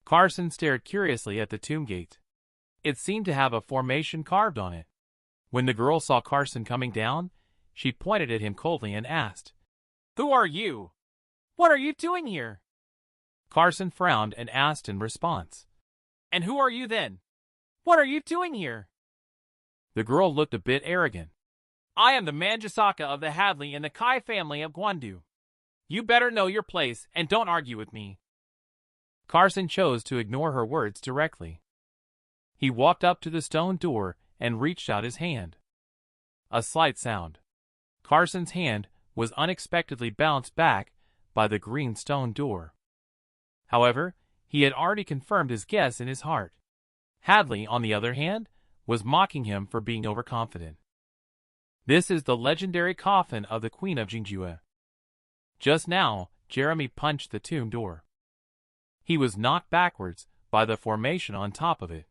Carson stared curiously at the tomb gate. It seemed to have a formation carved on it. When the girl saw Carson coming down, she pointed at him coldly and asked, "Who are you? What are you doing here?" Carson frowned and asked in response, "And who are you then? What are you doing here?" The girl looked a bit arrogant. "I am the Mangasaka of the Hadley and the Kai family of Gwandu. You better know your place and don't argue with me." Carson chose to ignore her words directly. He walked up to the stone door and reached out his hand. A slight sound. Carson's hand was unexpectedly bounced back by the green stone door. However, he had already confirmed his guess in his heart. Hadley, on the other hand, was mocking him for being overconfident. This is the legendary coffin of the Queen of Jingjue. Just now, Jeremy punched the tomb door. He was knocked backwards by the formation on top of it.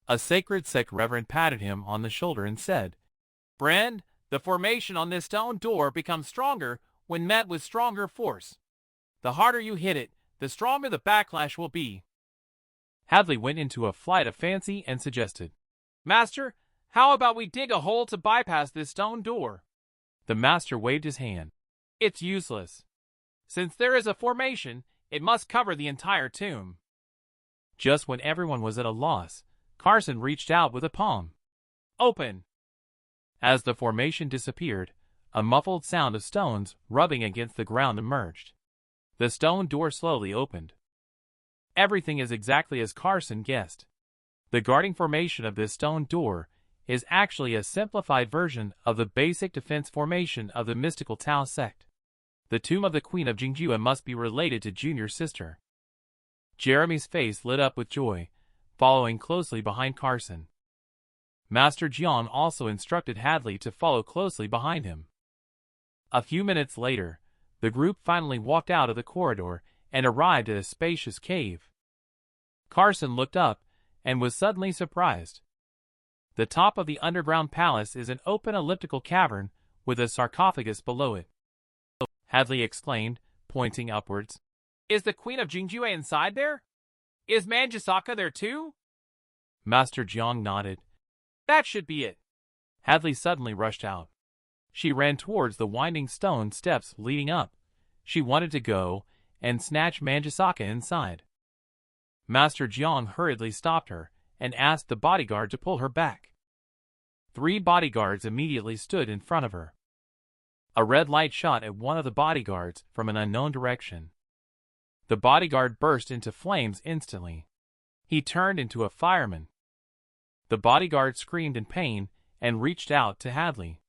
A sacred sect reverend patted him on the shoulder and said, "Friend, the formation on this stone door becomes stronger when met with stronger force. The harder you hit it, the stronger the backlash will be." Hadley went into a flight of fancy and suggested, "Master, how about we dig a hole to bypass this stone door?" The master waved his hand. "It's useless. Since there is a formation, it must cover the entire tomb." Just when everyone was at a loss, Carson reached out with a palm. "Open!" As the formation disappeared, a muffled sound of stones rubbing against the ground emerged. The stone door slowly opened. Everything is exactly as Carson guessed. The guarding formation of this stone door is actually a simplified version of the basic defense formation of the mystical Tao sect. The tomb of the Queen of Jingjue must be related to Junior's sister. Jeremy's face lit up with joy, following closely behind Carson. Master Jiang also instructed Hadley to follow closely behind him. A few minutes later, the group finally walked out of the corridor and arrived at a spacious cave. Carson looked up and was suddenly surprised. The top of the underground palace is an open elliptical cavern with a sarcophagus below it. Hadley exclaimed, pointing upwards. "Is the Queen of Jingjue inside there? Is Mangasaka there too?" Master Jiang nodded. "That should be it." Hadley suddenly rushed out. She ran towards the winding stone steps leading up. She wanted to go and snatch Mangasaka inside. Master Jiang hurriedly stopped her and asked the bodyguard to pull her back. 3 bodyguards immediately stood in front of her. A red light shot at one of the bodyguards from an unknown direction. The bodyguard burst into flames instantly. He turned into a fireman. The bodyguard screamed in pain and reached out to Hadley.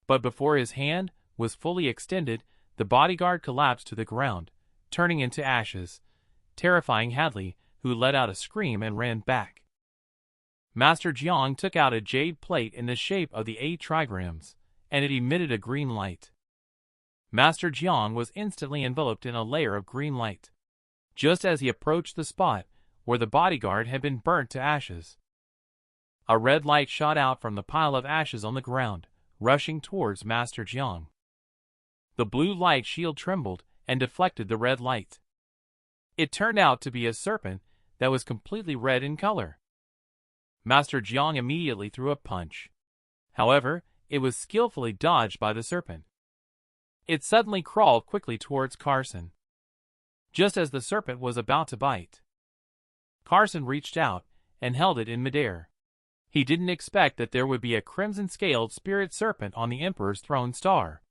But before his hand was fully extended, the bodyguard collapsed to the ground, turning into ashes, terrifying Hadley, who let out a scream and ran back. Master Jiang took out a jade plate in the shape of the 8 trigrams, and it emitted a green light. Master Jiang was instantly enveloped in a layer of green light. Just as he approached the spot where the bodyguard had been burnt to ashes, a red light shot out from the pile of ashes on the ground, rushing towards Master Jiang. The blue light shield trembled and deflected the red light. It turned out to be a serpent that was completely red in color. Master Jiang immediately threw a punch. However, it was skillfully dodged by the serpent. It suddenly crawled quickly towards Carson. Just as the serpent was about to bite, Carson reached out and held it in midair. He didn't expect that there would be a crimson-scaled spirit serpent on the Emperor's throne star.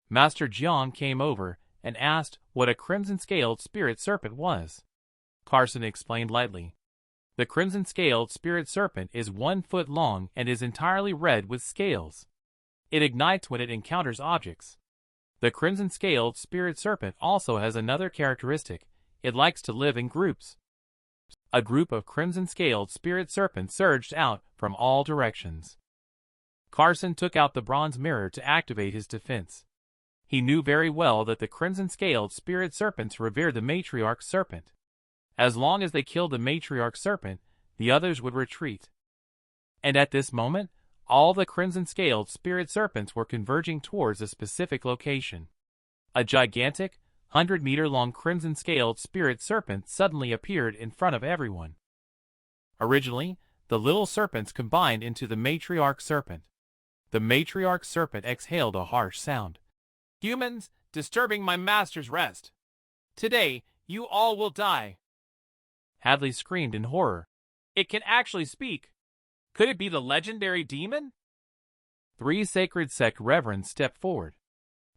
Master Jiang came over and asked what a crimson-scaled spirit serpent was. Carson explained lightly. The crimson-scaled spirit serpent is 1 foot long and is entirely red with scales. It ignites when it encounters objects. The crimson-scaled spirit serpent also has another characteristic. It likes to live in groups. A group of crimson-scaled spirit serpents surged out from all directions. Carson took out the bronze mirror to activate his defense. He knew very well that the crimson-scaled spirit serpents revere the matriarch serpent. As long as they killed the matriarch serpent, the others would retreat. And at this moment, all the crimson-scaled spirit serpents were converging towards a specific location. A gigantic, 100-meter-long crimson-scaled spirit serpent suddenly appeared in front of everyone. Originally, the little serpents combined into the matriarch serpent. The matriarch serpent exhaled a harsh sound. "Humans, disturbing my master's rest. Today, you all will die." Hadley screamed in horror. "It can actually speak. Could it be the legendary demon?" 3 sacred sect reverends stepped forward.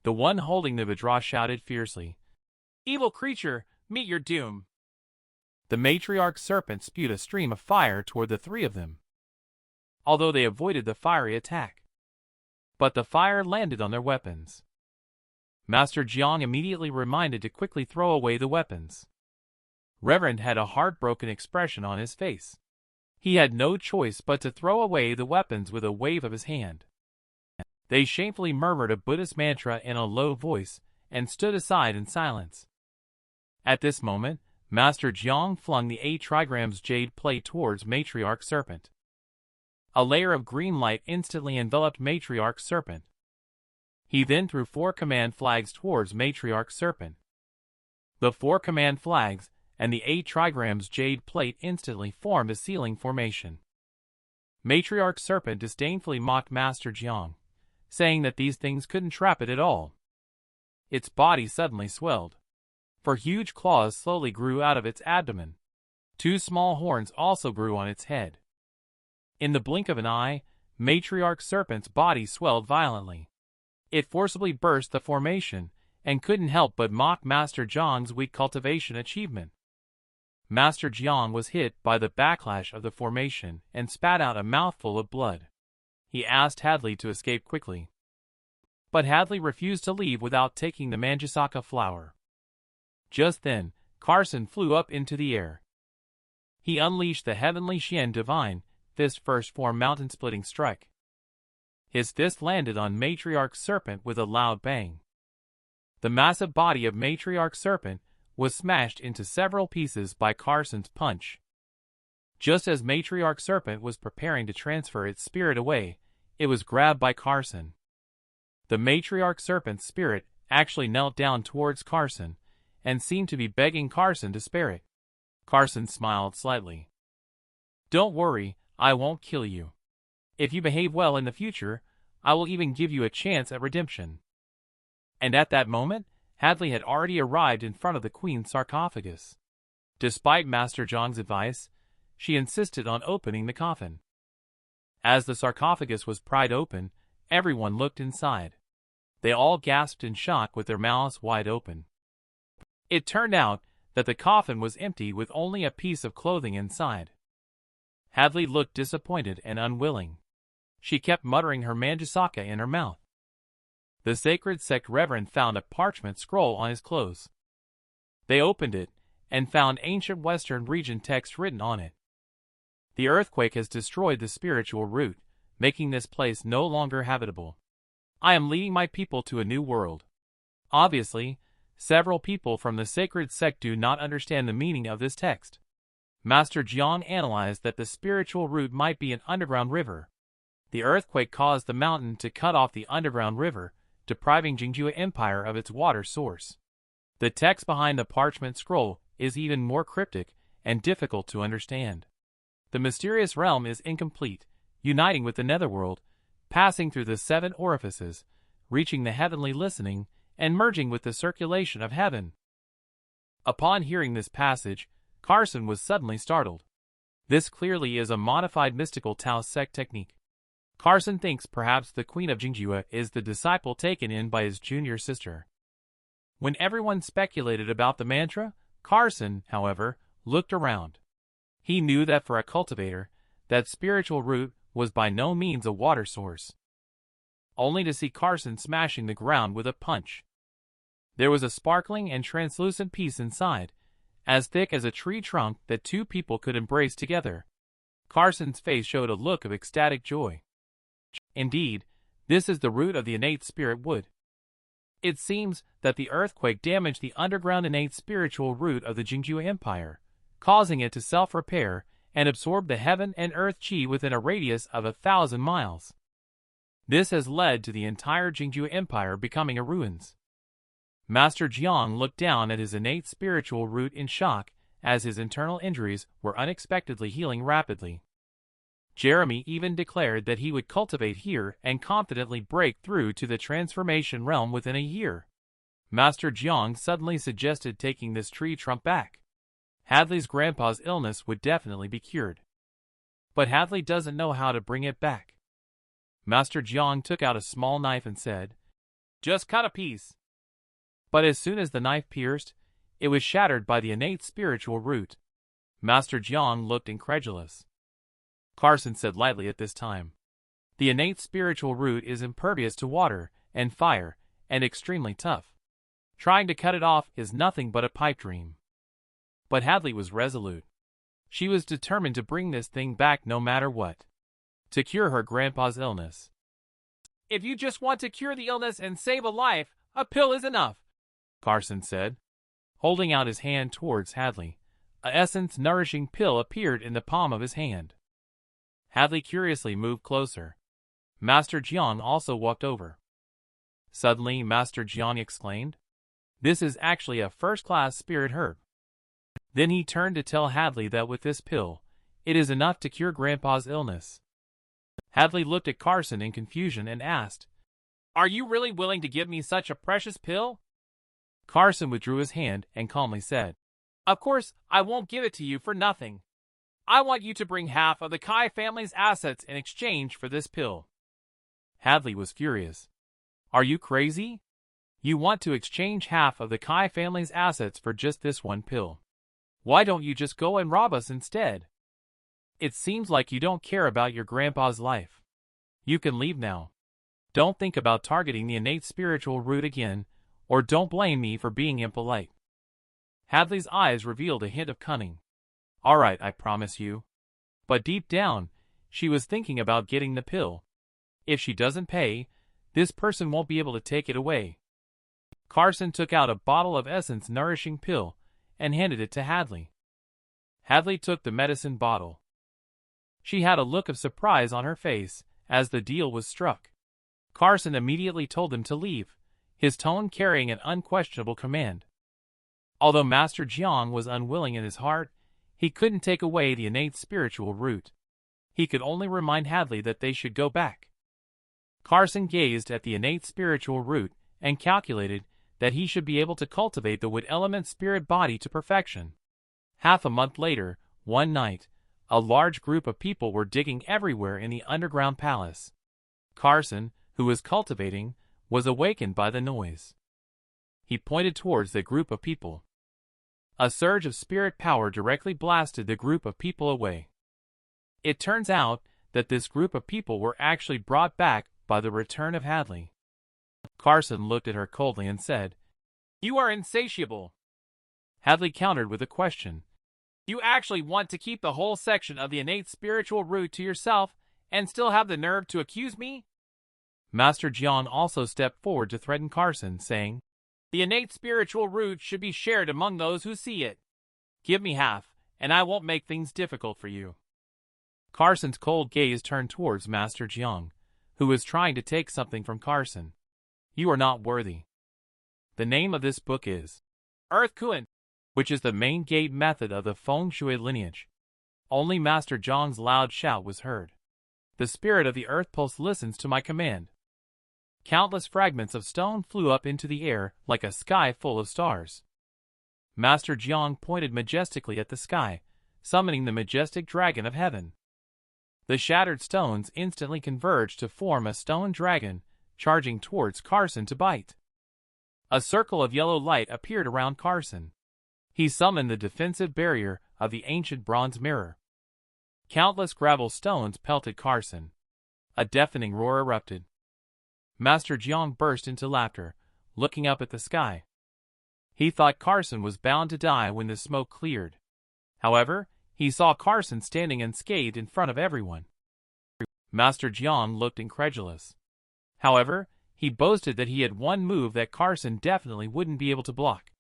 The one holding the Vidra shouted fiercely, "Evil creature, meet your doom." The matriarch serpent spewed a stream of fire toward the 3 of them, although they avoided the fiery attack. But the fire landed on their weapons. Master Jiang immediately reminded to quickly throw away the weapons. Reverend had a heartbroken expression on his face. He had no choice but to throw away the weapons with a wave of his hand. They shamefully murmured a Buddhist mantra in a low voice and stood aside in silence. At this moment, Master Jiang flung the 8 trigrams jade plate towards Matriarch Serpent. A layer of green light instantly enveloped Matriarch Serpent. He then threw 4 command flags towards Matriarch Serpent. The 4 command flags and the 8 trigrams jade plate instantly formed a sealing formation. Matriarch Serpent disdainfully mocked Master Jiang, saying that these things couldn't trap it at all. Its body suddenly swelled, for huge claws slowly grew out of its abdomen. 2 small horns also grew on its head. In the blink of an eye, Matriarch Serpent's body swelled violently. It forcibly burst the formation and couldn't help but mock Master Jiang's weak cultivation achievement. Master Jiang was hit by the backlash of the formation and spat out a mouthful of blood. He asked Hadley to escape quickly, but Hadley refused to leave without taking the Manjusaka flower. Just then, Carson flew up into the air. He unleashed the heavenly Xian Divine Fist First Form Mountain-Splitting Strike. His fist landed on Matriarch Serpent with a loud bang. The massive body of Matriarch Serpent was smashed into several pieces by Carson's punch. Just as Matriarch Serpent was preparing to transfer its spirit away, it was grabbed by Carson. The Matriarch Serpent's spirit actually knelt down towards Carson and seemed to be begging Carson to spare it. Carson smiled slightly. "Don't worry, I won't kill you. If you behave well in the future, I will even give you a chance at redemption." And at that moment, Hadley had already arrived in front of the Queen's sarcophagus. Despite Master Jiang's advice, she insisted on opening the coffin. As the sarcophagus was pried open, everyone looked inside. They all gasped in shock with their mouths wide open. It turned out that the coffin was empty with only a piece of clothing inside. Hadley looked disappointed and unwilling. She kept muttering her Manjusaka in her mouth. The Sacred Sect Reverend found a parchment scroll on his clothes. They opened it and found ancient Western region text written on it. "The earthquake has destroyed the spiritual root, making this place no longer habitable. I am leading my people to a new world." Obviously, several people from the Sacred Sect do not understand the meaning of this text. Master Jiang analyzed that the spiritual root might be an underground river. The earthquake caused the mountain to cut off the underground river, depriving Jingjua Empire of its water source. The text behind the parchment scroll is even more cryptic and difficult to understand. The mysterious realm is incomplete, uniting with the netherworld, passing through the 7 orifices, reaching the heavenly listening, and merging with the circulation of heaven. Upon hearing this passage, Carson was suddenly startled. This clearly is a modified mystical Tao sect technique. Carson thinks perhaps the Queen of Jingjua is the disciple taken in by his junior sister. When everyone speculated about the mantra, Carson, however, looked around. He knew that for a cultivator, that spiritual root was by no means a water source. Only to see Carson smashing the ground with a punch. There was a sparkling and translucent piece inside, as thick as a tree trunk that 2 people could embrace together. Carson's face showed a look of ecstatic joy. Indeed, this is the root of the innate spirit wood. It seems that the earthquake damaged the underground innate spiritual root of the Jingjua Empire, causing it to self-repair and absorb the heaven and earth chi within a radius of 1,000 miles. This has led to the entire Jingjua Empire becoming a ruins. Master Jiang looked down at his innate spiritual root in shock, as his internal injuries were unexpectedly healing rapidly. Jeremy even declared that he would cultivate here and confidently break through to the transformation realm within a year. Master Jiang suddenly suggested taking this tree trunk back. Hadley's grandpa's illness would definitely be cured. But Hadley doesn't know how to bring it back. Master Jiang took out a small knife and said, "Just cut a piece." But as soon as the knife pierced, it was shattered by the innate spiritual root. Master Jiang looked incredulous. Carson said lightly at this time, "The innate spiritual root is impervious to water and fire and extremely tough. Trying to cut it off is nothing but a pipe dream." But Hadley was resolute. She was determined to bring this thing back no matter what. To cure her grandpa's illness. "If you just want to cure the illness and save a life, a pill is enough," Carson said, holding out his hand towards Hadley. A essence-nourishing pill appeared in the palm of his hand. Hadley curiously moved closer. Master Jiang also walked over. Suddenly, Master Jiang exclaimed, "This is actually a first-class spirit herb." Then he turned to tell Hadley that with this pill, it is enough to cure Grandpa's illness. Hadley looked at Carson in confusion and asked, "Are you really willing to give me such a precious pill?" Carson withdrew his hand and calmly said, "Of course, I won't give it to you for nothing. I want you to bring half of the Kai family's assets in exchange for this pill." Hadley was furious. "Are you crazy? You want to exchange half of the Kai family's assets for just this one pill? Why don't you just go and rob us instead? It seems like you don't care about your grandpa's life. You can leave now. Don't think about targeting the innate spiritual root again, or don't blame me for being impolite." Hadley's eyes revealed a hint of cunning. "All right, I promise you." But deep down, she was thinking about getting the pill. If she doesn't pay, this person won't be able to take it away. Carson took out a bottle of essence-nourishing pill and handed it to Hadley. Hadley took the medicine bottle. She had a look of surprise on her face as the deal was struck. Carson immediately told him to leave, his tone carrying an unquestionable command. Although Master Jiang was unwilling in his heart, he couldn't take away the innate spiritual root. He could only remind Hadley that they should go back. Carson gazed at the innate spiritual root and calculated that he should be able to cultivate the wood element spirit body to perfection. Half a month later, one night, a large group of people were digging everywhere in the underground palace. Carson, who was cultivating, was awakened by the noise. He pointed towards the group of people. A surge of spirit power directly blasted the group of people away. It turns out that this group of people were actually brought back by the return of Hadley. Carson looked at her coldly and said, "You are insatiable." Hadley countered with a question. "You actually want to keep the whole section of the innate spiritual root to yourself and still have the nerve to accuse me?" Master Jiang also stepped forward to threaten Carson, saying, "The innate spiritual root should be shared among those who see it. Give me half, and I won't make things difficult for you." Carson's cold gaze turned towards Master Jiang, who was trying to take something from Carson. "You are not worthy." The name of this book is Earth Kun, which is the main gate method of the Feng Shui lineage. Only Master Jiang's loud shout was heard. "The spirit of the earth pulse listens to my command." Countless fragments of stone flew up into the air like a sky full of stars. Master Jiang pointed majestically at the sky, summoning the majestic dragon of heaven. The shattered stones instantly converged to form a stone dragon, charging towards Carson to bite. A circle of yellow light appeared around Carson. He summoned the defensive barrier of the ancient bronze mirror. Countless gravel stones pelted Carson. A deafening roar erupted. Master Jiang burst into laughter, looking up at the sky. He thought Carson was bound to die when the smoke cleared. However, he saw Carson standing unscathed in front of everyone. Master Jiang looked incredulous. However, he boasted that he had one move that Carson definitely wouldn't be able to block.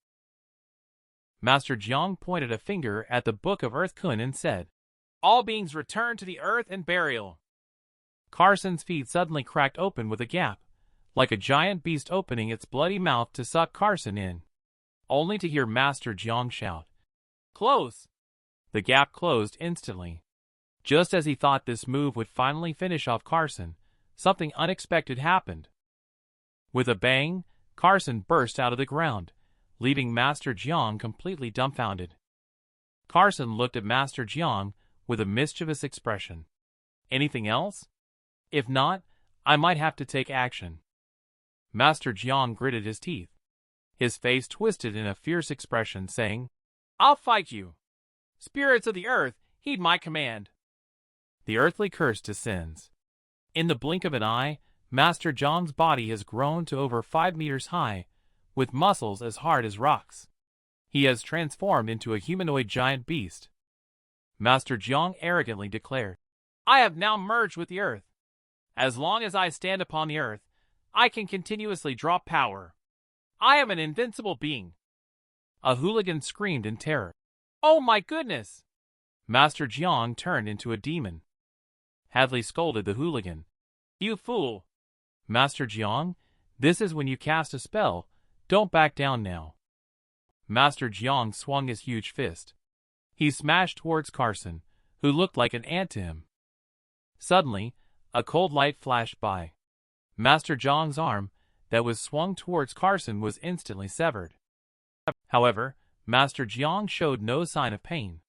Master Jiang pointed a finger at the Book of Earth Kun and said, "All beings return to the earth and burial." Carson's feet suddenly cracked open with a gap, like a giant beast opening its bloody mouth to suck Carson in, only to hear Master Jiang shout, "Close!" The gap closed instantly. Just as he thought this move would finally finish off Carson, something unexpected happened. With a bang, Carson burst out of the ground, leaving Master Jiang completely dumbfounded. Carson looked at Master Jiang with a mischievous expression. "Anything else? If not, I might have to take action." Master Jiang gritted his teeth. His face twisted in a fierce expression, saying, "I'll fight you. Spirits of the earth, heed my command." The earthly curse descends. In the blink of an eye, Master Jiang's body has grown to over 5 meters high, with muscles as hard as rocks. He has transformed into a humanoid giant beast. Master Jiang arrogantly declared, "I have now merged with the earth. As long as I stand upon the earth, I can continuously draw power. I am an invincible being." A hooligan screamed in terror. "Oh my goodness!" Master Jiang turned into a demon. Hadley scolded the hooligan. "You fool!" "Master Jiang, this is when you cast a spell. Don't back down now." Master Jiang swung his huge fist. He smashed towards Carson, who looked like an ant to him. Suddenly, a cold light flashed by. Master Jiang's arm, that was swung towards Carson, was instantly severed. However, Master Jiang showed no sign of pain.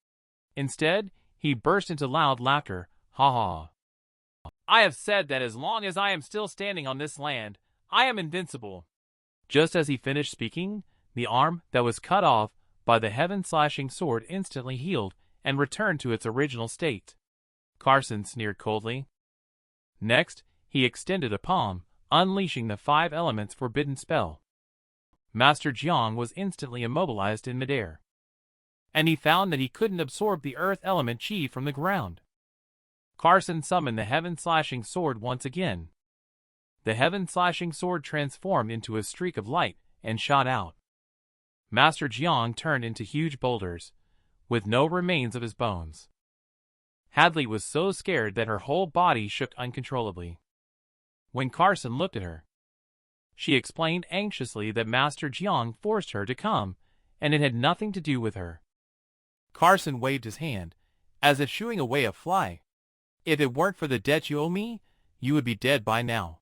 Instead, he burst into loud laughter. "Ha ha! I have said that as long as I am still standing on this land, I am invincible." Just as he finished speaking, the arm that was cut off by the heaven-slashing sword instantly healed and returned to its original state. Carson sneered coldly. Next, he extended a palm, unleashing the 5 elements forbidden spell. Master Jiang was instantly immobilized in midair, and he found that he couldn't absorb the earth element chi from the ground. Carson summoned the heaven-slashing sword once again. The heaven-slashing sword transformed into a streak of light and shot out. Master Jiang turned into huge boulders, with no remains of his bones. Hadley was so scared that her whole body shook uncontrollably. When Carson looked at her, she explained anxiously that Master Jiang forced her to come, and it had nothing to do with her. Carson waved his hand, as if shooing away a fly. "If it weren't for the debt you owe me, you would be dead by now.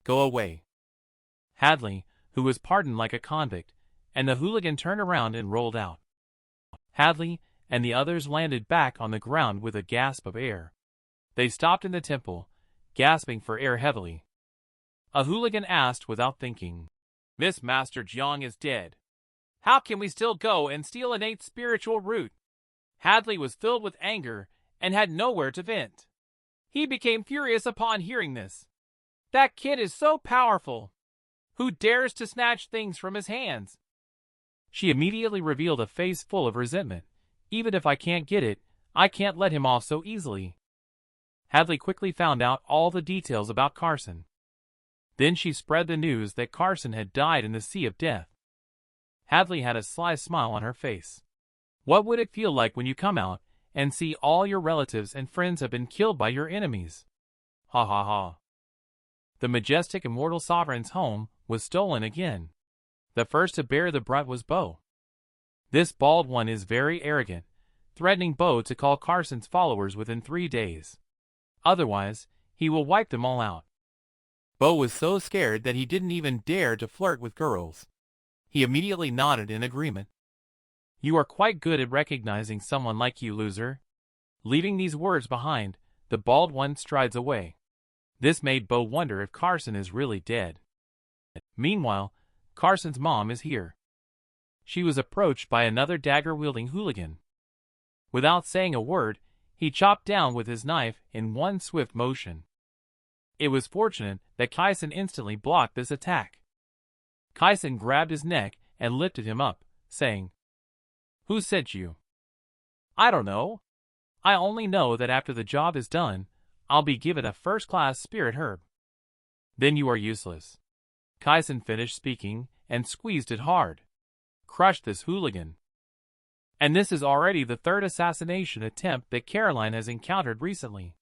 Go away." Hadley, who was pardoned like a convict, and the hooligan turned around and rolled out. Hadley and the others landed back on the ground with a gasp of air. They stopped in the temple, gasping for air heavily. A hooligan asked without thinking, "This Master Jiang is dead. How can we still go and steal innate spiritual root?" Hadley was filled with anger and had nowhere to vent. He became furious upon hearing this. That kid is so powerful. Who dares to snatch things from his hands? She immediately revealed a face full of resentment. "Even if I can't get it, I can't let him off so easily." Hadley quickly found out all the details about Carson. Then she spread the news that Carson had died in the Sea of Death. Hadley had a sly smile on her face. What would it feel like when you come out and see all your relatives and friends have been killed by your enemies? Ha ha ha. The majestic immortal sovereign's home was stolen again. The first to bear the brunt was Bo. This bald one is very arrogant, threatening Bo to call Carson's followers within 3 days. Otherwise, he will wipe them all out. Bo was so scared that he didn't even dare to flirt with girls. He immediately nodded in agreement. "You are quite good at recognizing someone like you, loser." Leaving these words behind, the bald one strides away. This made Bo wonder if Carson is really dead. Meanwhile, Carson's mom is here. She was approached by another dagger-wielding hooligan. Without saying a word, he chopped down with his knife in one swift motion. It was fortunate that Kaisen instantly blocked this attack. Kaisen grabbed his neck and lifted him up, saying, "Who sent you?" "I don't know. I only know that after the job is done, I'll be given a first-class spirit herb." "Then you are useless." Kaisen finished speaking and squeezed it hard. "Crush this hooligan." And this is already the 3rd assassination attempt that Caroline has encountered recently.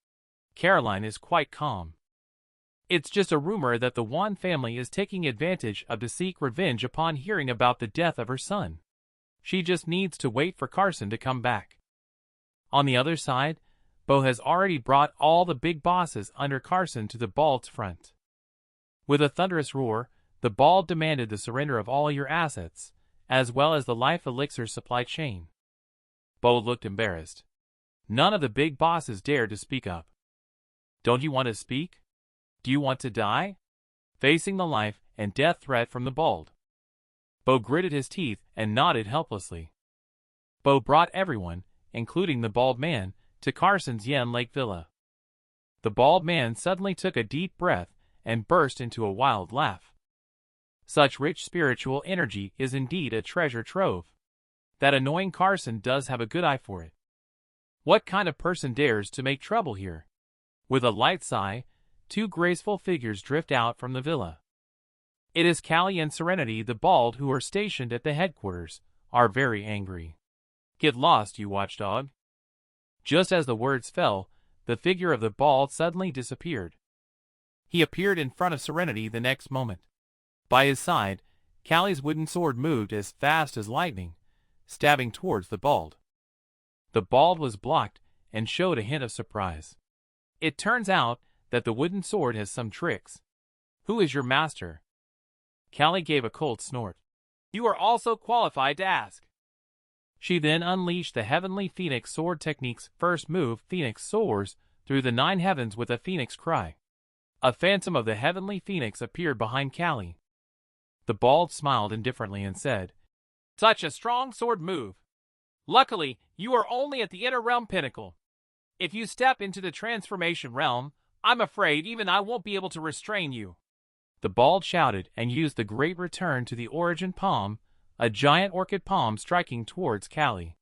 Caroline is quite calm. It's just a rumor that the Wan family is taking advantage of to seek revenge upon hearing about the death of her son. She just needs to wait for Carson to come back. On the other side, Bo has already brought all the big bosses under Carson to the Bald's front. With a thunderous roar, the Bald demanded the surrender of all your assets, as well as the life elixir supply chain. Bo looked embarrassed. None of the big bosses dared to speak up. Don't you want to speak? Do you want to die? Facing the life and death threat from the Bald, Bo gritted his teeth and nodded helplessly. Bo brought everyone, including the Bald Man, to Carson's Yen Lake Villa. The Bald Man suddenly took a deep breath and burst into a wild laugh. Such rich spiritual energy is indeed a treasure trove. That annoying Carson does have a good eye for it. What kind of person dares to make trouble here? With a light sigh, two graceful figures drift out from the villa. It is Callie and Serenity the Bald who are stationed at the headquarters, are very angry. Get lost, you watchdog. Just as the words fell, the figure of the Bald suddenly disappeared. He appeared in front of Serenity the next moment. By his side, Callie's wooden sword moved as fast as lightning, stabbing towards the Bald. The Bald was blocked and showed a hint of surprise. It turns out that the wooden sword has some tricks. Who is your master? Callie gave a cold snort. You are also qualified to ask. She then unleashed the Heavenly Phoenix Sword Technique's first move. Phoenix soars through the 9 heavens with a phoenix cry. A phantom of the Heavenly Phoenix appeared behind Callie. The Bald smiled indifferently and said, Such a strong sword move. Luckily, you are only at the inner realm pinnacle. If you step into the transformation realm, I'm afraid even I won't be able to restrain you. The Bald shouted and used the great return to the origin palm, a giant orchid palm striking towards Callie.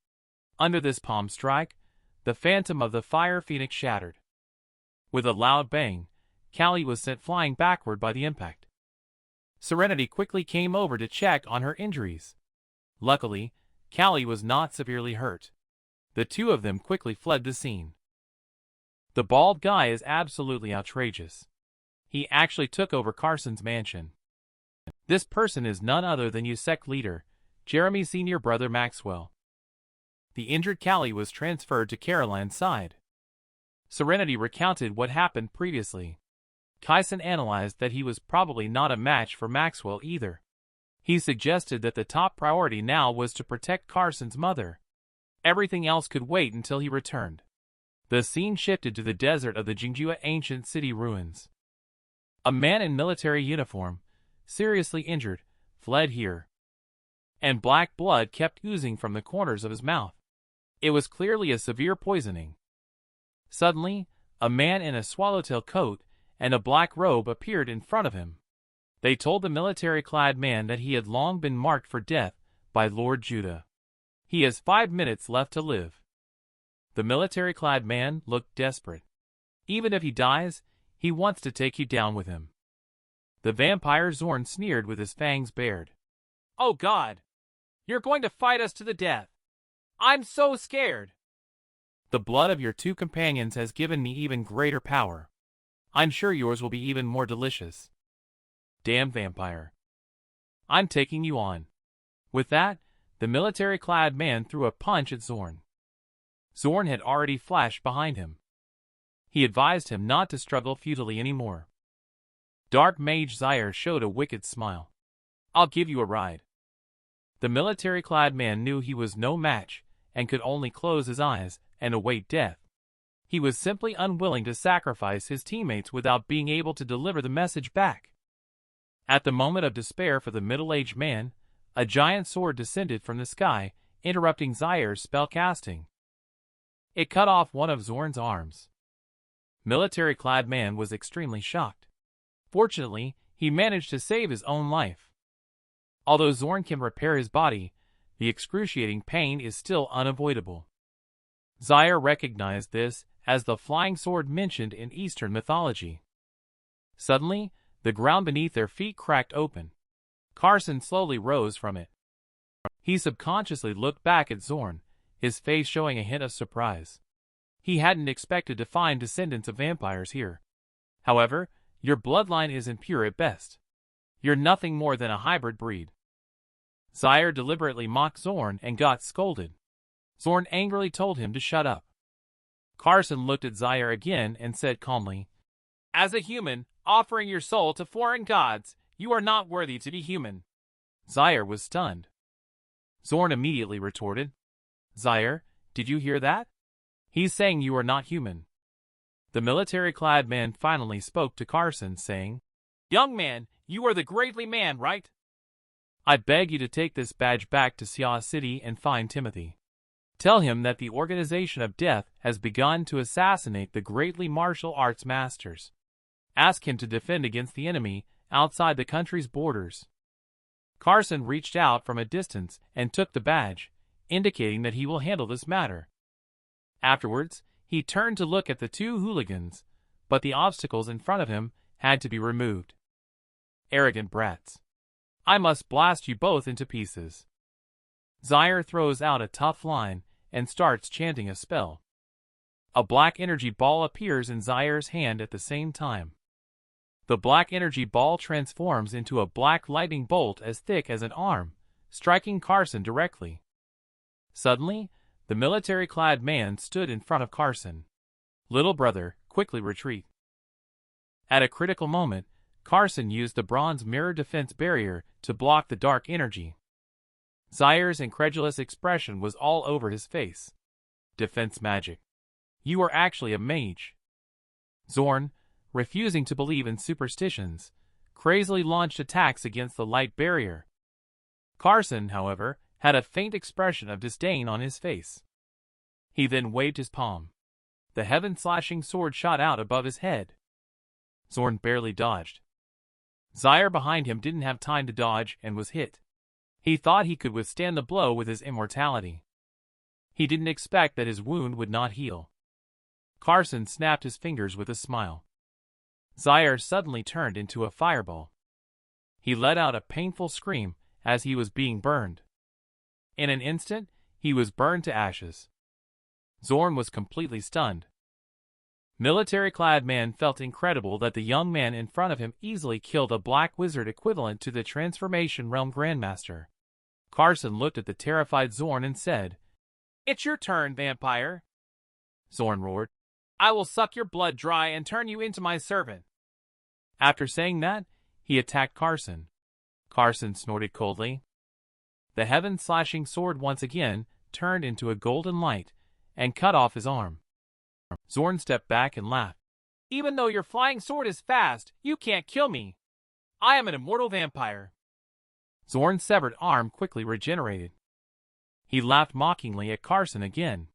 Under this palm strike, the phantom of the fire phoenix shattered. With a loud bang, Callie was sent flying backward by the impact. Serenity quickly came over to check on her injuries. Luckily, Callie was not severely hurt. The two of them quickly fled the scene. The Bald guy is absolutely outrageous. He actually took over Carson's mansion. This person is none other than USEC leader, Jeremy's senior brother Maxwell. The injured Callie was transferred to Caroline's side. Serenity recounted what happened previously. Kyson analyzed that he was probably not a match for Maxwell either. He suggested that the top priority now was to protect Carson's mother. Everything else could wait until he returned. The scene shifted to the desert of the Jingjua ancient city ruins. A man in military uniform, seriously injured, fled here. And black blood kept oozing from the corners of his mouth. It was clearly a severe poisoning. Suddenly, a man in a swallowtail coat and a black robe appeared in front of him. They told the military-clad man that he had long been marked for death by Lord Judah. He has 5 minutes left to live. The military-clad man looked desperate. Even if he dies, he wants to take you down with him. The vampire Zorn sneered with his fangs bared. Oh God! You're going to fight us to the death! I'm so scared! The blood of your 2 companions has given me even greater power. I'm sure yours will be even more delicious. Damn vampire. I'm taking you on. With that, the military-clad man threw a punch at Zorn. Zorn had already flashed behind him. He advised him not to struggle futilely anymore. Dark Mage Zaire showed a wicked smile. I'll give you a ride. The military-clad man knew he was no match and could only close his eyes and await death. He was simply unwilling to sacrifice his teammates without being able to deliver the message back. At the moment of despair for the middle-aged man, a giant sword descended from the sky, interrupting Zaire's spellcasting. It cut off one of Zorn's arms. Military-clad man was extremely shocked. Fortunately, he managed to save his own life. Although Zorn can repair his body, the excruciating pain is still unavoidable. Zaire recognized this as the flying sword mentioned in Eastern mythology. Suddenly, the ground beneath their feet cracked open. Carson slowly rose from it. He subconsciously looked back at Zorn, his face showing a hint of surprise. He hadn't expected to find descendants of vampires here. However, Your bloodline isn't pure at best. You're nothing more than a hybrid breed. Zaire deliberately mocked Zorn and got scolded. Zorn angrily told him to shut up. Carson looked at Zaire again and said calmly, "As a human, offering your soul to foreign gods, you are not worthy to be human." Zaire was stunned. Zorn immediately retorted, "Zaire, did you hear that? He's saying you are not human." The military-clad man finally spoke to Carson, saying, "Young man, you are the greatly man, right? I beg you to take this badge back to Sia City and find Timothy. Tell him that the Organization of Death has begun to assassinate the greatly martial arts masters. Ask him to defend against the enemy outside the country's borders." Carson reached out from a distance and took the badge, indicating that he will handle this matter. Afterwards, he turned to look at the two hooligans, but the obstacles in front of him had to be removed. Arrogant brats. I must blast you both into pieces. Zaire throws out a tough line and starts chanting a spell. A black energy ball appears in Zaire's hand at the same time. The black energy ball transforms into a black lightning bolt as thick as an arm, striking Carson directly. Suddenly, the military-clad man stood in front of Carson. "Little brother, quickly retreat." At a critical moment, Carson used the bronze mirror defense barrier to block the dark energy. Zaire's incredulous expression was all over his face. "Defense magic. You are actually a mage." Zorn, refusing to believe in superstitions, crazily launched attacks against the light barrier. Carson, however, had a faint expression of disdain on his face. He then waved his palm. The heaven-slashing sword shot out above his head. Zorn barely dodged. Zaire behind him didn't have time to dodge and was hit. He thought he could withstand the blow with his immortality. He didn't expect that his wound would not heal. Carson snapped his fingers with a smile. Zaire suddenly turned into a fireball. He let out a painful scream as he was being burned. In an instant, he was burned to ashes. Zorn was completely stunned. Military-clad man felt incredible that the young man in front of him easily killed a black wizard equivalent to the Transformation Realm Grandmaster. Carson looked at the terrified Zorn and said, "It's your turn, vampire." Zorn roared, "I will suck your blood dry and turn you into my servant." After saying that, he attacked Carson. Carson snorted coldly. The heaven-slashing sword once again turned into a golden light and cut off his arm. Zorn stepped back and laughed. "Even though your flying sword is fast, you can't kill me. I am an immortal vampire." Zorn's severed arm quickly regenerated. He laughed mockingly at Carson again.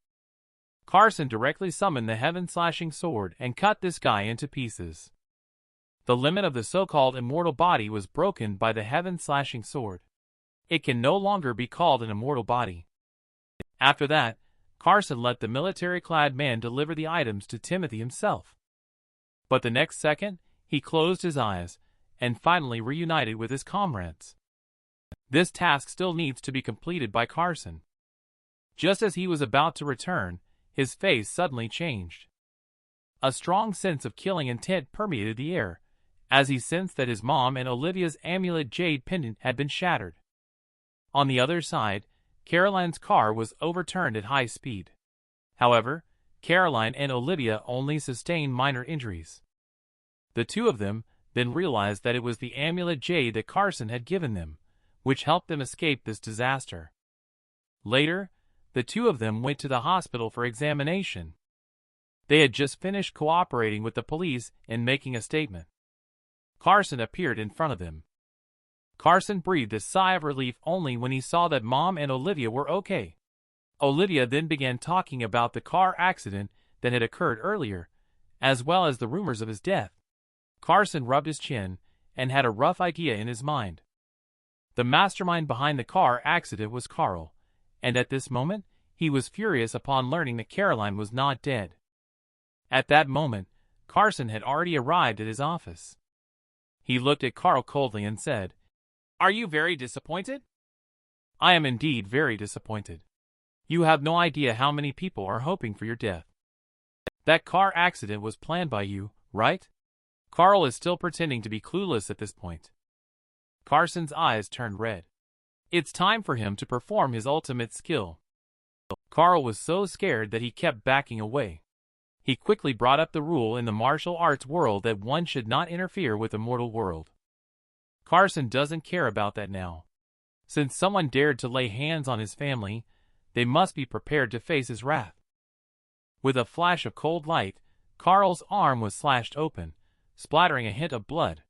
Carson directly summoned the heaven-slashing sword and cut this guy into pieces. The limit of the so-called immortal body was broken by the heaven-slashing sword. It can no longer be called an immortal body. After that, Carson let the military-clad man deliver the items to Timothy himself. But the next second, he closed his eyes and finally reunited with his comrades. This task still needs to be completed by Carson. Just as he was about to return, his face suddenly changed. A strong sense of killing intent permeated the air, as he sensed that his mom and Olivia's amulet jade pendant had been shattered. On the other side, Caroline's car was overturned at high speed. However, Caroline and Olivia only sustained minor injuries. The two of them then realized that it was the amulet jade that Carson had given them, which helped them escape this disaster. Later, the two of them went to the hospital for examination. They had just finished cooperating with the police and making a statement. Carson appeared in front of them. Carson breathed a sigh of relief only when he saw that Mom and Olivia were okay. Olivia then began talking about the car accident that had occurred earlier, as well as the rumors of his death. Carson rubbed his chin and had a rough idea in his mind. The mastermind behind the car accident was Carl, and at this moment, he was furious upon learning that Caroline was not dead. At that moment, Carson had already arrived at his office. He looked at Carl coldly and said, "Are you very disappointed?" "I am indeed very disappointed. You have no idea how many people are hoping for your death. That car accident was planned by you, right?" Carl is still pretending to be clueless at this point. Carson's eyes turned red. It's time for him to perform his ultimate skill. Carl was so scared that he kept backing away. He quickly brought up the rule in the martial arts world that one should not interfere with the mortal world. Carson doesn't care about that now. Since someone dared to lay hands on his family, they must be prepared to face his wrath. With a flash of cold light, Carl's arm was slashed open, splattering a hint of blood.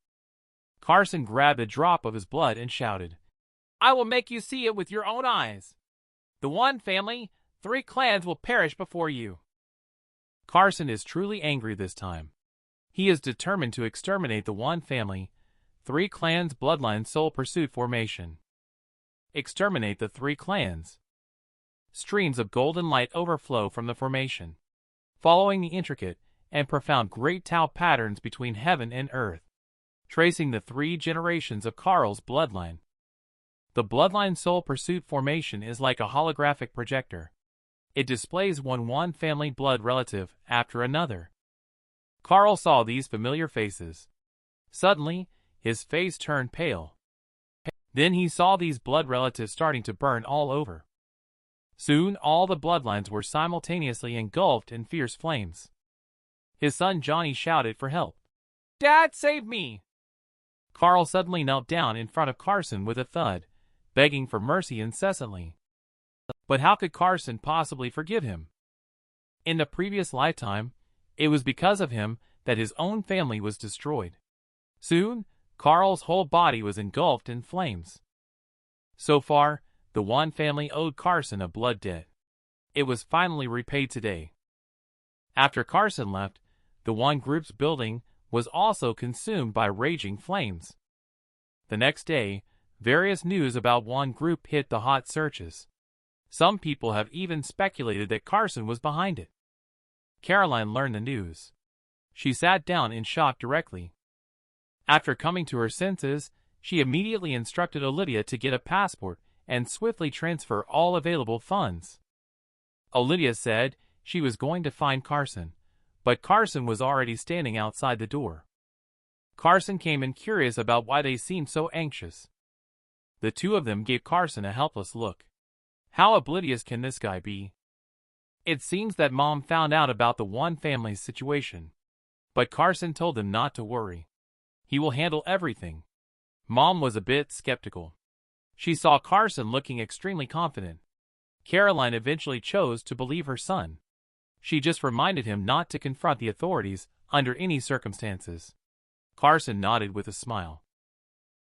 Carson grabbed a drop of his blood and shouted, "I will make you see it with your own eyes. The one family, 3 clans will perish before you." Carson is truly angry this time. He is determined to exterminate the one family, 3 clans bloodline soul pursuit formation. Exterminate the 3 clans. Streams of golden light overflow from the formation, following the intricate and profound great Tao patterns between heaven and earth, tracing the 3 generations of Carl's bloodline. The bloodline soul pursuit formation is like a holographic projector. It displays one family blood relative after another. Carl saw these familiar faces. Suddenly, his face turned pale. Then he saw these blood relatives starting to burn all over. Soon all the bloodlines were simultaneously engulfed in fierce flames. His son Johnny shouted for help. "Dad, save me!" Carl suddenly knelt down in front of Carson with a thud, begging for mercy incessantly. But how could Carson possibly forgive him? In the previous lifetime, it was because of him that his own family was destroyed. Soon, Carl's whole body was engulfed in flames. So far, the one family owed Carson a blood debt. It was finally repaid today. After Carson left, the one group's building was also consumed by raging flames. The next day, various news about one group hit the hot searches. Some people have even speculated that Carson was behind it. Caroline learned the news. She sat down in shock directly. After coming to her senses, she immediately instructed Olivia to get a passport and swiftly transfer all available funds. Olivia said she was going to find Carson, but Carson was already standing outside the door. Carson came in curious about why they seemed so anxious. The two of them gave Carson a helpless look. How oblivious can this guy be? It seems that Mom found out about the one family's situation, but Carson told them not to worry. He will handle everything. Mom was a bit skeptical. She saw Carson looking extremely confident. Caroline eventually chose to believe her son. She just reminded him not to confront the authorities under any circumstances. Carson nodded with a smile.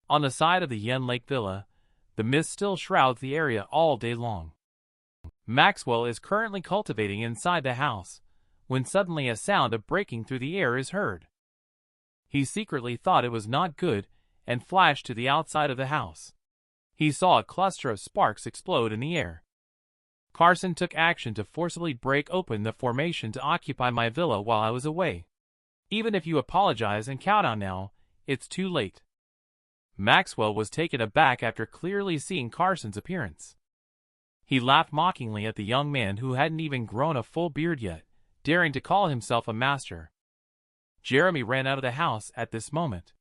On the side of the Yen Lake Villa, the mist still shrouds the area all day long. Maxwell is currently cultivating inside the house, when suddenly a sound of breaking through the air is heard. He secretly thought it was not good and flashed to the outside of the house. He saw a cluster of sparks explode in the air. Carson took action to forcibly break open the formation to occupy my villa while I was away. Even if you apologize and cow down now, it's too late. Maxwell was taken aback after clearly seeing Carson's appearance. He laughed mockingly at the young man who hadn't even grown a full beard yet, daring to call himself a master. Jeremy ran out of the house at this moment.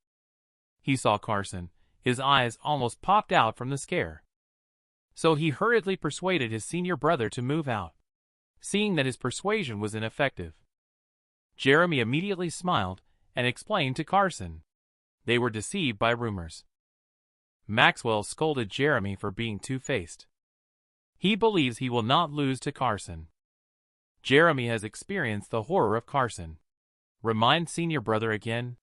He saw Carson. His eyes almost popped out from the scare. So he hurriedly persuaded his senior brother to move out, seeing that his persuasion was ineffective. Jeremy immediately smiled and explained to Carson. They were deceived by rumors. Maxwell scolded Jeremy for being two-faced. He believes he will not lose to Carson. Jeremy has experienced the horror of Carson. Remind senior brother again.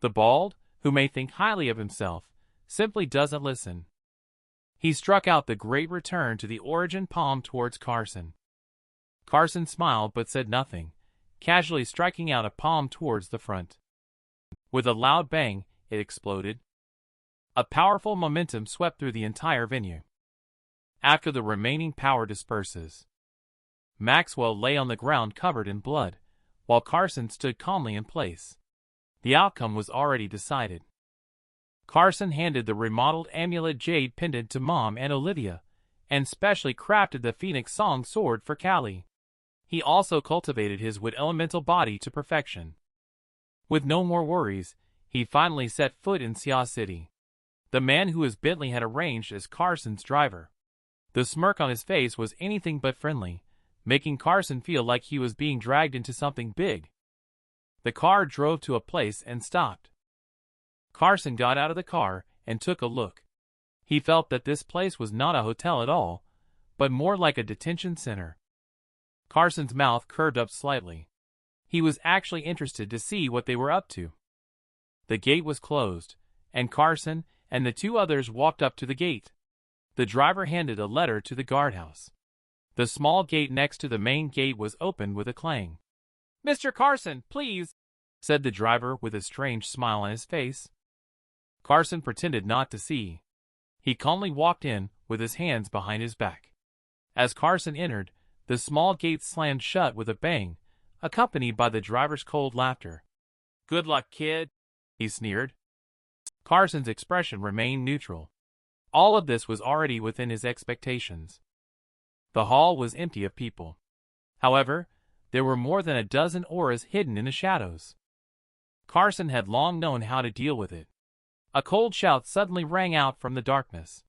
The bald, who may think highly of himself, simply doesn't listen. He struck out the great return to the origin palm towards Carson. Carson smiled but said nothing, casually striking out a palm towards the front. With a loud bang, it exploded. A powerful momentum swept through the entire venue. After the remaining power disperses, Maxwell lay on the ground covered in blood, while Carson stood calmly in place. The outcome was already decided. Carson handed the remodeled amulet jade pendant to Mom and Olivia, and specially crafted the Phoenix Song sword for Callie. He also cultivated his wood elemental body to perfection. With no more worries, he finally set foot in Sia City. The man who his Bentley had arranged as Carson's driver. The smirk on his face was anything but friendly, making Carson feel like he was being dragged into something big. The car drove to a place and stopped. Carson got out of the car and took a look. He felt that this place was not a hotel at all, but more like a detention center. Carson's mouth curved up slightly. He was actually interested to see what they were up to. The gate was closed, and Carson and the two others walked up to the gate. The driver handed a letter to the guardhouse. The small gate next to the main gate was opened with a clang. "Mr. Carson, please," said the driver with a strange smile on his face. Carson pretended not to see. He calmly walked in with his hands behind his back. As Carson entered, the small gate slammed shut with a bang, accompanied by the driver's cold laughter. "Good luck, kid," he sneered. Carson's expression remained neutral. All of this was already within his expectations. The hall was empty of people. However, there were more than a dozen auras hidden in the shadows. Carson had long known how to deal with it. A cold shout suddenly rang out from the darkness.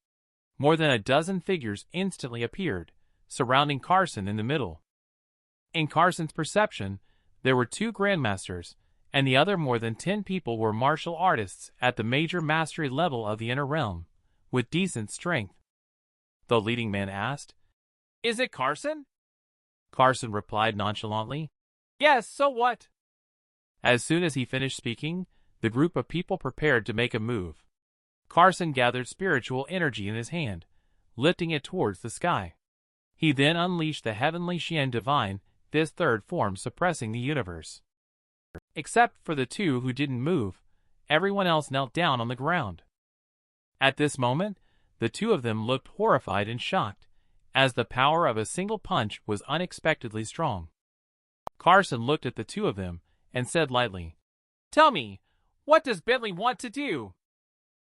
More than a dozen figures instantly appeared, surrounding Carson in the middle. In Carson's perception, there were 2 grandmasters, and the other more than 10 people were martial artists at the major mastery level of the inner realm, with decent strength. The leading man asked, "Is it Carson?" Carson replied nonchalantly, "Yes, so what?" As soon as he finished speaking, the group of people prepared to make a move. Carson gathered spiritual energy in his hand, lifting it towards the sky. He then unleashed the heavenly Xian divine, this third form suppressing the universe. Except for the 2 who didn't move, everyone else knelt down on the ground. At this moment, the 2 of them looked horrified and shocked, as the power of a single punch was unexpectedly strong. Carson looked at the 2 of them and said lightly, "Tell me, what does Bentley want to do?"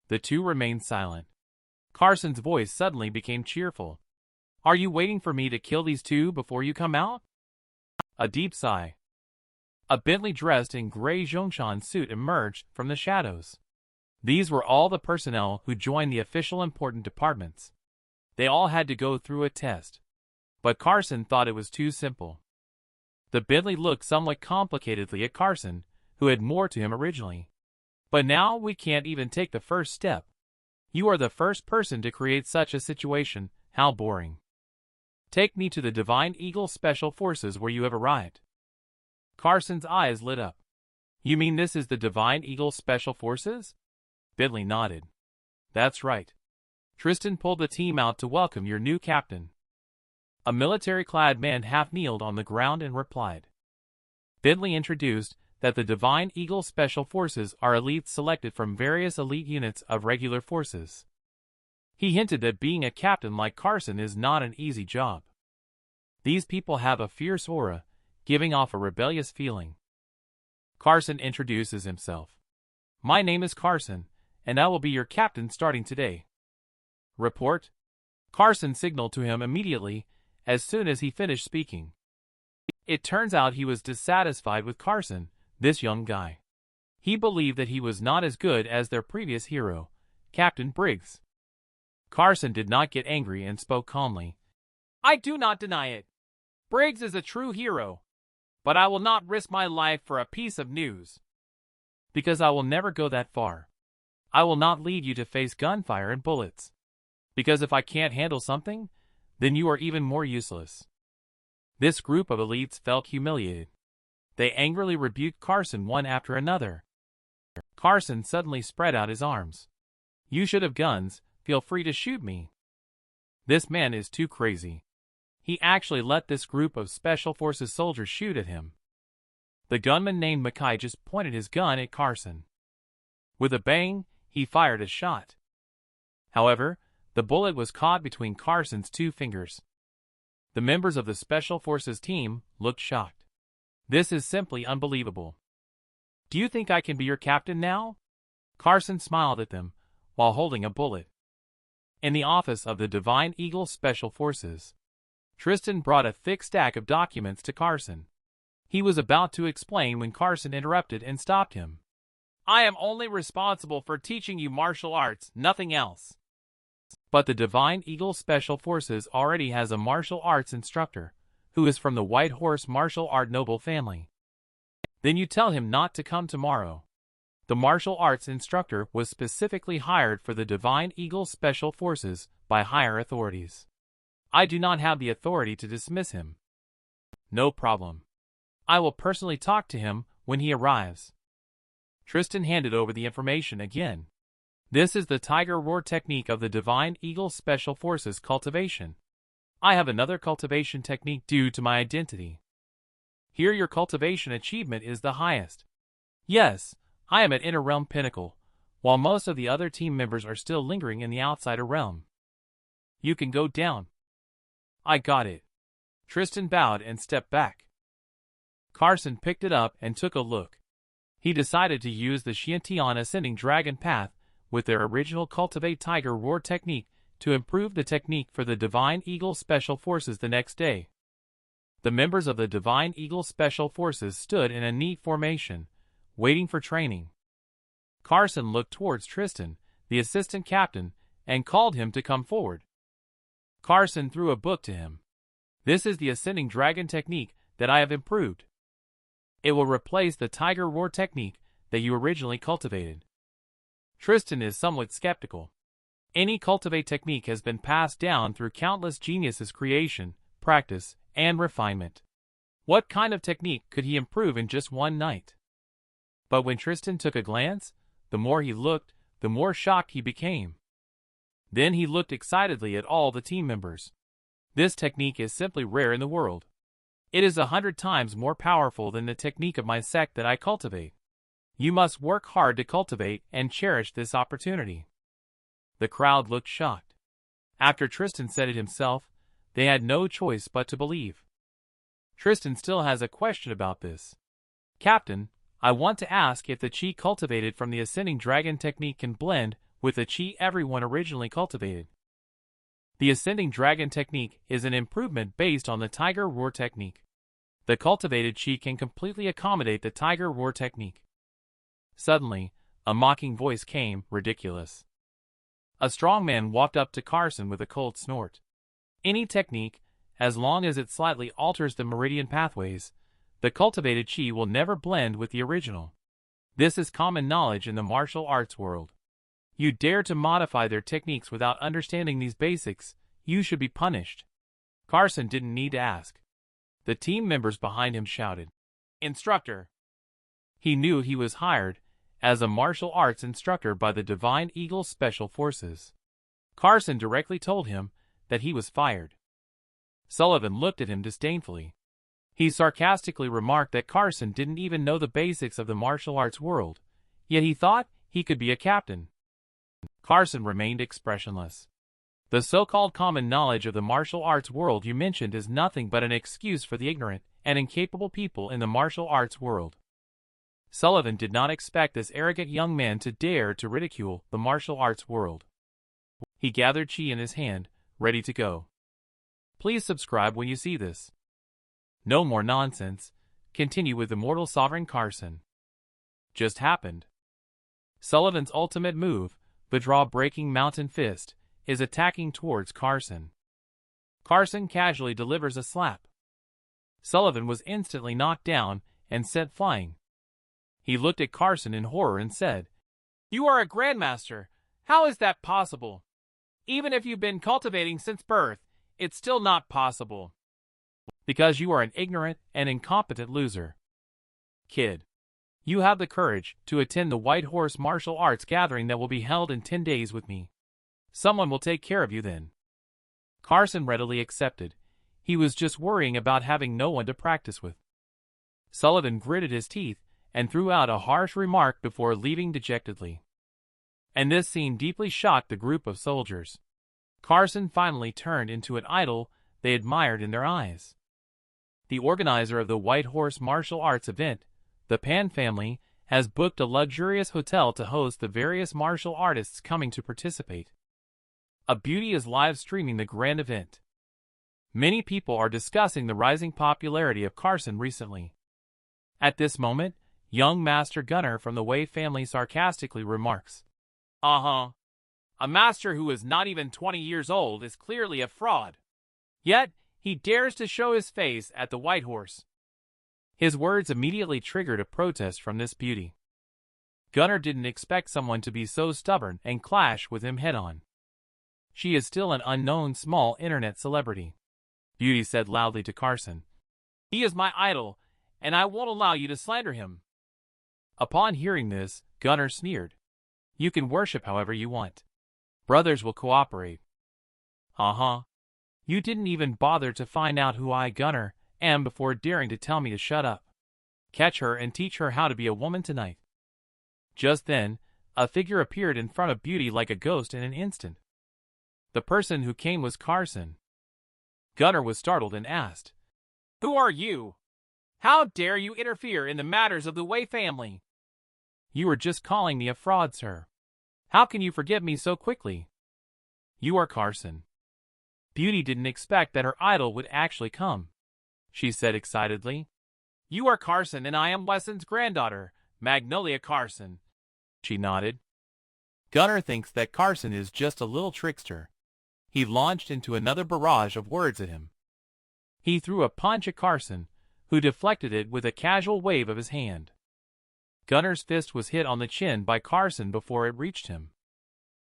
The 2 remained silent. Carson's voice suddenly became cheerful. "Are you waiting for me to kill these 2 before you come out?" A deep sigh. A Bentley dressed in gray Zhongshan suit emerged from the shadows. These were all the personnel who joined the official important departments. They all had to go through a test. But Carson thought it was too simple. The Bentley looked somewhat complicatedly at Carson, who had more to him originally. "But now we can't even take the first step. You are the first person to create such a situation. How boring. Take me to the Divine Eagle Special Forces where you have arrived." Carson's eyes lit up. "You mean this is the Divine Eagle Special Forces?" Bentley nodded. "That's right. Tristan pulled the team out to welcome your new captain." A military-clad man half-kneeled on the ground and replied. Bentley introduced that the Divine Eagle Special Forces are elites selected from various elite units of regular forces. He hinted that being a captain like Carson is not an easy job. These people have a fierce aura, giving off a rebellious feeling. Carson introduces himself. "My name is Carson, and I will be your captain starting today." "Report." Carson signaled to him immediately as soon as he finished speaking. It turns out he was dissatisfied with Carson, this young guy. He believed that he was not as good as their previous hero, Captain Briggs. Carson did not get angry and spoke calmly. "I do not deny it. Briggs is a true hero. But I will not risk my life for a piece of news. Because I will never go that far. I will not lead you to face gunfire and bullets. Because if I can't handle something, then you are even more useless." This group of elites felt humiliated. They angrily rebuked Carson one after another. Carson suddenly spread out his arms. "You should have guns, feel free to shoot me." This man is too crazy. He actually let this group of Special Forces soldiers shoot at him. The gunman named Mackay just pointed his gun at Carson. With a bang, he fired a shot. However, the bullet was caught between Carson's 2 fingers. The members of the Special Forces team looked shocked. "This is simply unbelievable. Do you think I can be your captain now?" Carson smiled at them while holding a bullet. In the office of the Divine Eagle Special Forces, Tristan brought a thick stack of documents to Carson. He was about to explain when Carson interrupted and stopped him. I am only responsible for teaching you martial arts, nothing else. But the Divine Eagle Special Forces already has a martial arts instructor, who is from the White Horse martial art noble family. Then you tell him not to come tomorrow. The martial arts instructor was specifically hired for the Divine Eagle Special Forces by higher authorities. I do not have the authority to dismiss him. No problem. I will personally talk to him when he arrives. Tristan handed over the information again. This is the Tiger Roar technique of the Divine Eagle Special Forces cultivation. I have another cultivation technique due to my identity. Here your cultivation achievement is the highest. Yes, I am at Inner Realm Pinnacle, while most of the other team members are still lingering in the Outsider Realm. You can go down. I got it. Tristan bowed and stepped back. Carson picked it up and took a look. He decided to use the Xiantian Ascending Dragon Path with their original Cultivate Tiger Roar technique to improve the technique for the Divine Eagle Special Forces the next day. The members of the Divine Eagle Special Forces stood in a neat formation, waiting for training. Carson looked towards Tristan, the assistant captain, and called him to come forward. Carson threw a book to him. This is the Ascending Dragon technique that I have improved. It will replace the Tiger Roar technique that you originally cultivated. Tristan is somewhat skeptical. Any cultivate technique has been passed down through countless geniuses' creation, practice, and refinement. What kind of technique could he improve in just one night? But when Tristan took a glance, the more he looked, the more shocked he became. Then he looked excitedly at all the team members. This technique is simply rare in the world. It is 100 times more powerful than the technique of my sect that I cultivate. You must work hard to cultivate and cherish this opportunity. The crowd looked shocked. After Tristan said it himself, they had no choice but to believe. Tristan still has a question about this. Captain, I want to ask if the chi cultivated from the Ascending Dragon technique can blend with the chi everyone originally cultivated. The Ascending Dragon technique is an improvement based on the Tiger Roar technique. The cultivated chi can completely accommodate the Tiger Roar technique. Suddenly, a mocking voice came, ridiculous. A strong man walked up to Carson with a cold snort. Any technique, as long as it slightly alters the meridian pathways, the cultivated chi will never blend with the original. This is common knowledge in the martial arts world. You dare to modify their techniques without understanding these basics, you should be punished. Carson didn't need to ask. The team members behind him shouted, Instructor! He knew he was hired as a martial arts instructor by the Divine Eagle Special Forces. Carson directly told him that he was fired. Sullivan looked at him disdainfully. He sarcastically remarked that Carson didn't even know the basics of the martial arts world, yet he thought he could be a captain. Carson remained expressionless. The so-called common knowledge of the martial arts world you mentioned is nothing but an excuse for the ignorant and incapable people in the martial arts world. Sullivan did not expect this arrogant young man to dare to ridicule the martial arts world. He gathered chi in his hand, ready to go. Please subscribe when you see this. No more nonsense. Continue with Immortal Sovereign Carson. Just happened. Sullivan's ultimate move, the Draw-Breaking Mountain Fist, is attacking towards Carson. Carson casually delivers a slap. Sullivan was instantly knocked down and sent flying. He looked at Carson in horror and said, You are a Grandmaster. How is that possible? Even if you've been cultivating since birth, it's still not possible. Because you are an ignorant and incompetent loser. Kid. You have the courage to attend the White Horse martial arts gathering that will be held in 10 days with me. Someone will take care of you then. Carson readily accepted. He was just worrying about having no one to practice with. Sullivan gritted his teeth and threw out a harsh remark before leaving dejectedly. And this scene deeply shocked the group of soldiers. Carson finally turned into an idol they admired in their eyes. The organizer of the White Horse martial arts event, the Pan family, has booked a luxurious hotel to host the various martial artists coming to participate. A Beauty is live streaming the grand event. Many people are discussing the rising popularity of Carson recently. At this moment, young Master Gunner from the Wei family sarcastically remarks, "Uh-huh. A master who is not even 20 years old is clearly a fraud. Yet, he dares to show his face at the White Horse." His words immediately triggered a protest from this beauty. Gunner didn't expect someone to be so stubborn and clash with him head-on. She is still an unknown small internet celebrity. Beauty said loudly to Carson, "He is my idol, and I won't allow you to slander him." Upon hearing this, Gunner sneered, "You can worship however you want. Brothers will cooperate." "Uh-huh. You didn't even bother to find out who I, Gunner, am before daring to tell me to shut up. Catch her and teach her how to be a woman tonight." Just then, a figure appeared in front of Beauty like a ghost in an instant. The person who came was Carson. Gunner was startled and asked, "Who are you? How dare you interfere in the matters of the Wei family?" "You were just calling me a fraud, sir. How can you forgive me so quickly?" "You are Carson." Beauty didn't expect that her idol would actually come. She said excitedly, "You are Carson and I am Weston's granddaughter, Magnolia Carson." She nodded. Gunner thinks that Carson is just a little trickster. He launched into another barrage of words at him. He threw a punch at Carson, who deflected it with a casual wave of his hand. Gunner's fist was hit on the chin by Carson before it reached him.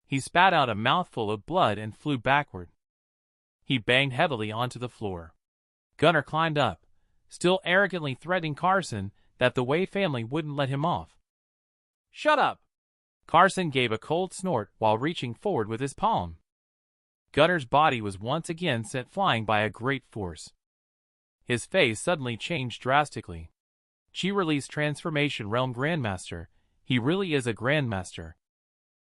He spat out a mouthful of blood and flew backward. He banged heavily onto the floor. Gunner climbed up, still arrogantly threatening Carson that the Wei family wouldn't let him off. "Shut up!" Carson gave a cold snort while reaching forward with his palm. Gunner's body was once again sent flying by a great force. His face suddenly changed drastically. She released Transformation Realm Grandmaster. He really is a Grandmaster.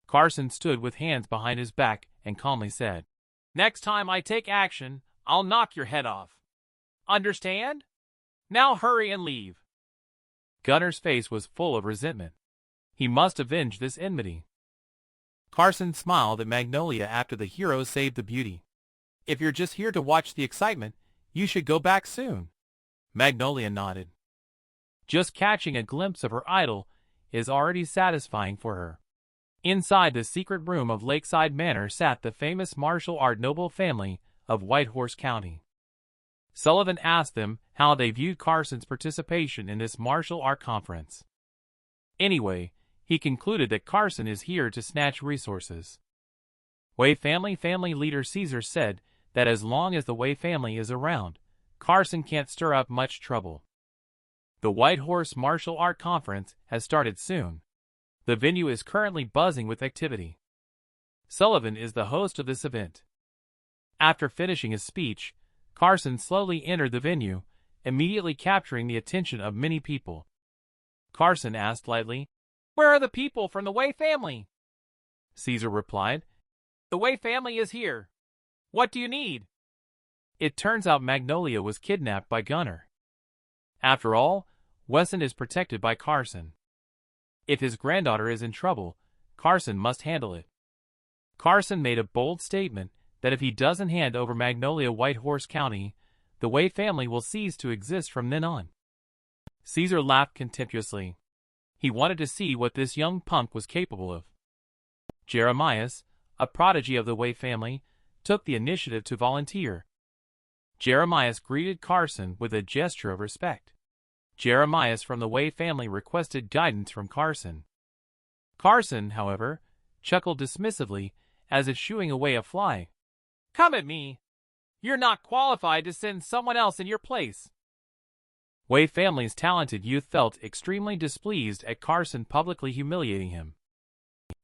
Carson stood with hands behind his back and calmly said, "Next time I take action, I'll knock your head off. Understand? Now hurry and leave." Gunner's face was full of resentment. He must avenge this enmity. Carson smiled at Magnolia after the hero saved the beauty. "If you're just here to watch the excitement, you should go back soon." Magnolia nodded. Just catching a glimpse of her idol is already satisfying for her. Inside the secret room of Lakeside Manor sat the famous martial art noble family of Whitehorse County. Sullivan asked them how they viewed Carson's participation in this martial art conference. Anyway, he concluded that Carson is here to snatch resources. Wei family leader Caesar said that as long as the Wei family is around, Carson can't stir up much trouble. The Whitehorse Martial Art Conference has started soon. The venue is currently buzzing with activity. Sullivan is the host of this event. After finishing his speech, Carson slowly entered the venue, immediately capturing the attention of many people. Carson asked lightly, "Where are the people from the Wei family?" Caesar replied, "The Wei family is here. What do you need?" It turns out Magnolia was kidnapped by Gunner. After all, Weston is protected by Carson. If his granddaughter is in trouble, Carson must handle it. Carson made a bold statement that if he doesn't hand over Magnolia Whitehorse County, the Wei family will cease to exist from then on. Caesar laughed contemptuously. He wanted to see what this young punk was capable of. Jeremias, a prodigy of the Wei family, took the initiative to volunteer. Jeremias greeted Carson with a gesture of respect. Jeremias from the Wei family requested guidance from Carson. Carson, however, chuckled dismissively as if shooing away a fly. "Come at me. You're not qualified to send someone else in your place." Wei family's talented youth felt extremely displeased at Carson publicly humiliating him.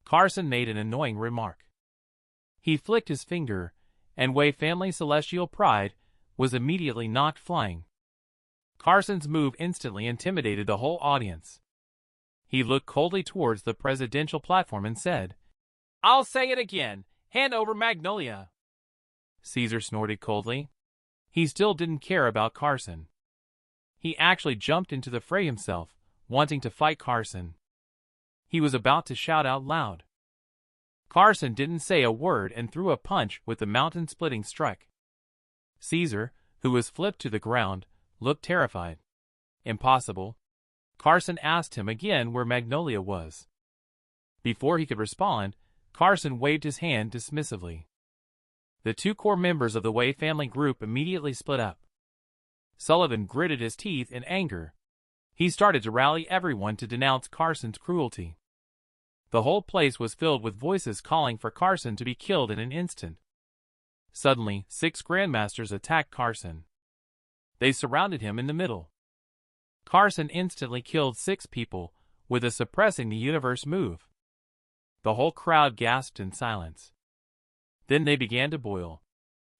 Carson made an annoying remark. He flicked his finger, and Wei family's celestial pride was immediately knocked flying. Carson's move instantly intimidated the whole audience. He looked coldly towards the presidential platform and said, "I'll say it again, hand over Magnolia." Caesar snorted coldly. He still didn't care about Carson. He actually jumped into the fray himself, wanting to fight Carson. He was about to shout out loud. Carson didn't say a word and threw a punch with the mountain-splitting strike. Caesar, who was flipped to the ground, looked terrified. Impossible. Carson asked him again where Magnolia was. Before he could respond, Carson waved his hand dismissively. The two core members of the Wei family group immediately split up. Sullivan gritted his teeth in anger. He started to rally everyone to denounce Carson's cruelty. The whole place was filled with voices calling for Carson to be killed in an instant. Suddenly, 6 grandmasters attacked Carson. They surrounded him in the middle. Carson instantly killed 6 people with a suppressing the universe move. The whole crowd gasped in silence. Then they began to boil.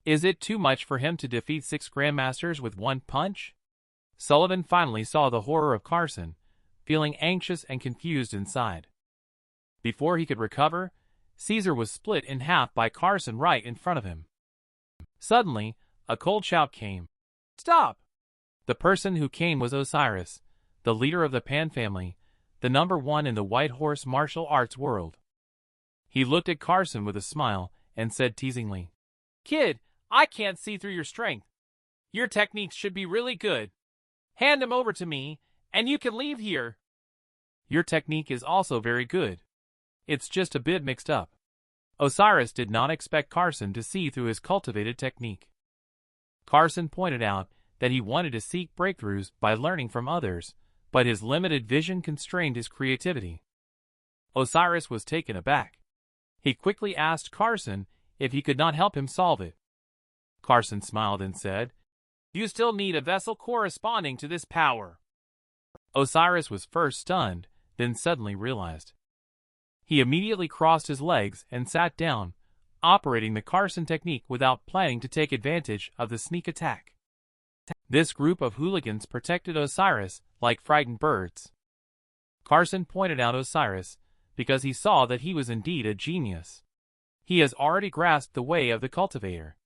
Is it too much for him to defeat 6 grandmasters with one punch? Sullivan finally saw the horror of Carson, feeling anxious and confused inside. Before he could recover, Caesar was split in half by Carson right in front of him. Suddenly, a cold shout came. Stop! The person who came was Osiris, the leader of the Pan family, the #1 in the white horse martial arts world. He looked at Carson with a smile and said teasingly, Kid, I can't see through your strength. Your techniques should be really good. Hand him over to me, and you can leave here. Your technique is also very good. It's just a bit mixed up. Osiris did not expect Carson to see through his cultivated technique. Carson pointed out that he wanted to seek breakthroughs by learning from others, but his limited vision constrained his creativity. Osiris was taken aback. He quickly asked Carson if he could not help him solve it. Carson smiled and said, You still need a vessel corresponding to this power. Osiris was first stunned, then suddenly realized. He immediately crossed his legs and sat down, operating the Carson technique without planning to take advantage of the sneak attack. This group of hooligans protected Osiris like frightened birds. Carson pointed out Osiris because he saw that he was indeed a genius. He has already grasped the way of the cultivator.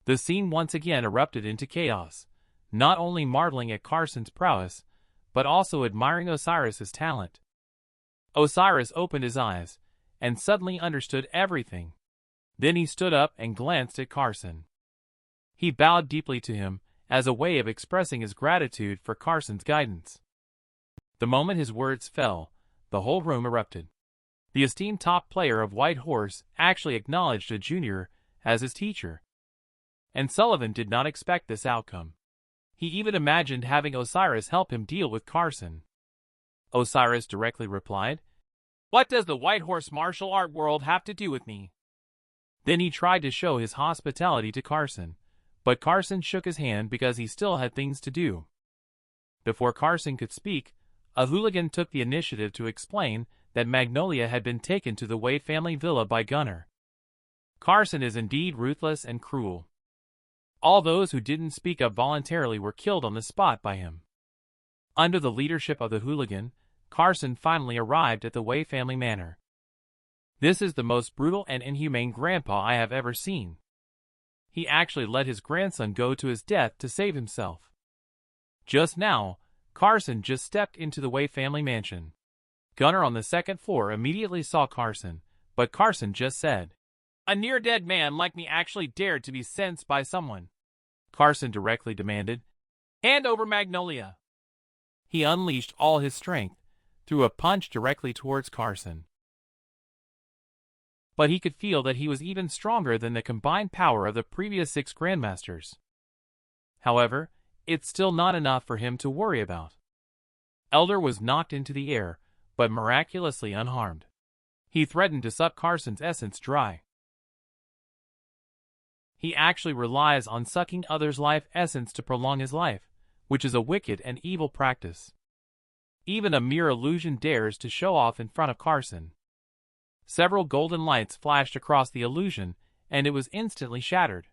The scene once again erupted into chaos, not only marveling at Carson's prowess, but also admiring Osiris's talent. Osiris opened his eyes, and suddenly understood everything. Then he stood up and glanced at Carson. He bowed deeply to him, as a way of expressing his gratitude for Carson's guidance. The moment his words fell, the whole room erupted. The esteemed top player of White Horse actually acknowledged a junior as his teacher. And Sullivan did not expect this outcome. He even imagined having Osiris help him deal with Carson. Osiris directly replied, What does the White Horse martial art world have to do with me? Then he tried to show his hospitality to Carson, but Carson shook his hand because he still had things to do. Before Carson could speak, a hooligan took the initiative to explain that Magnolia had been taken to the Wei family villa by Gunnar. Carson is indeed ruthless and cruel. All those who didn't speak up voluntarily were killed on the spot by him. Under the leadership of the hooligan, Carson finally arrived at the Wei family manor. This is the most brutal and inhumane grandpa I have ever seen. He actually let his grandson go to his death to save himself. Just now, Carson just stepped into the Wei family mansion. Gunnar on the second floor immediately saw Carson, but Carson just said, A near-dead man like me actually dared to be sensed by someone. Carson directly demanded, Hand over Magnolia. He unleashed all his strength, threw a punch directly towards Carson. But he could feel that he was even stronger than the combined power of the previous 6 grandmasters. However, it's still not enough for him to worry about. Elder was knocked into the air, but miraculously unharmed. He threatened to suck Carson's essence dry. He actually relies on sucking others' life essence to prolong his life, which is a wicked and evil practice. Even a mere illusion dares to show off in front of Carson. Several golden lights flashed across the illusion, and it was instantly shattered.